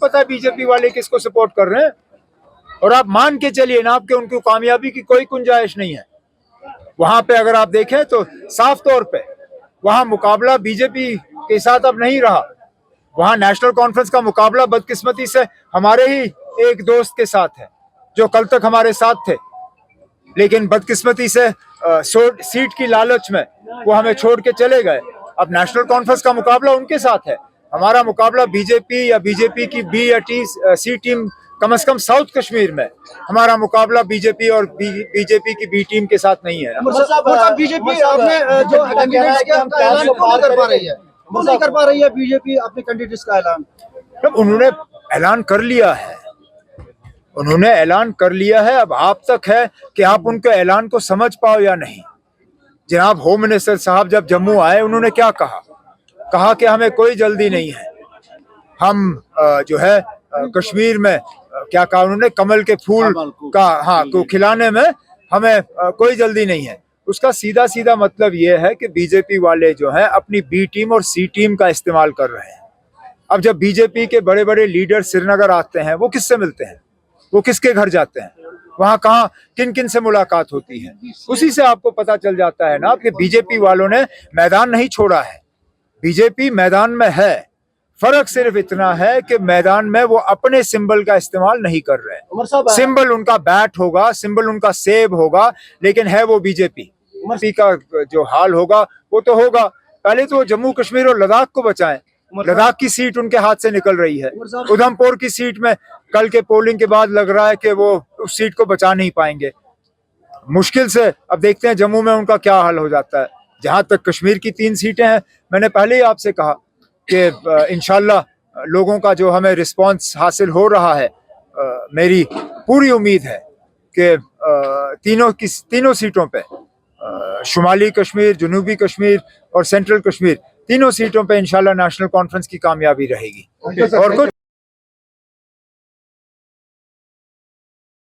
पता है बीजेपी वाले किसको सपोर्ट कर रहे हैं। और आप मान के चलिए ना, आपके उनकी कामयाबी की कोई गुंजाइश नहीं है। वहां पे अगर आप देखें तो साफ तौर पे वहां मुकाबला बीजेपी के साथ अब नहीं रहा। वहां नेशनल कॉन्फ्रेंस का मुकाबला बदकिस्मती से हमारे ही एक दोस्त के साथ है जो कल तक हमारे साथ थे, लेकिन बदकिस्मती से सीट की लालच में वो हमें छोड़ के चले गए। अब नेशनल कॉन्फ्रेंस का मुकाबला उनके साथ है, हमारा मुकाबला बीजेपी या बीजेपी की बी या सी टीम, कम से कम साउथ कश्मीर में हमारा मुकाबला बीजेपी और बीजेपी की बी टीम के साथ नहीं है। बीजेपी आपने जो कैंडिडेट्स का ऐलान क्यों नहीं कर पा रही है, क्यों नहीं कर पा रही है बीजेपी अपने कैंडिडेट्स का ऐलान? उन्होंने ऐलान कर लिया है, उन्होंने ऐलान कर लिया है। अब आप तक है कि आप उनके ऐलान को समझ पाओ या नहीं। जनाब होम मिनिस्टर साहब जब जम्मू आए, उन्होंने क्या कहा? कहा कि हमें कोई जल्दी नहीं है, हम जो है कश्मीर में क्या कहा उन्होंने, कमल के फूल का को खिलाने में हमें कोई जल्दी नहीं है। उसका सीधा सीधा मतलब ये है कि बीजेपी वाले जो है अपनी बी टीम और सी टीम का इस्तेमाल कर रहे हैं। अब जब बीजेपी के बड़े बड़े लीडर श्रीनगर आते हैं, वो किससे मिलते हैं, वो किसके घर जाते हैं, वहां कहाँ किन किन से मुलाकात होती है, उसी से आपको पता चल जाता है ना कि बीजेपी वालों ने मैदान नहीं छोड़ा है। बीजेपी मैदान में है, फर्क सिर्फ इतना है कि मैदान में वो अपने सिंबल का इस्तेमाल नहीं कर रहे हैं। सिंबल उनका बैट होगा, सिंबल उनका सेब होगा, लेकिन है वो बीजेपी का जो हाल होगा वो तो होगा। पहले तो जम्मू कश्मीर और लद्दाख को बचाएं। लद्दाख की सीट उनके हाथ से निकल रही है। उधमपुर की सीट में कल के पोलिंग के बाद लग रहा है कि वो उस सीट को बचा नहीं पाएंगे, मुश्किल से। अब देखते हैं जम्मू में उनका क्या हाल हो जाता है। जहां तक कश्मीर की 3 सीटें हैं, मैंने पहले ही आपसे कहा कि इंशाल्लाह लोगों का जो हमें रिस्पांस हासिल हो रहा है, मेरी पूरी उम्मीद है कि तीनों सीटों पे, शुमाली कश्मीर, जनूबी कश्मीर और सेंट्रल कश्मीर, तीनों सीटों पे इंशाल्लाह नेशनल कॉन्फ्रेंस की कामयाबी रहेगी। और कुछ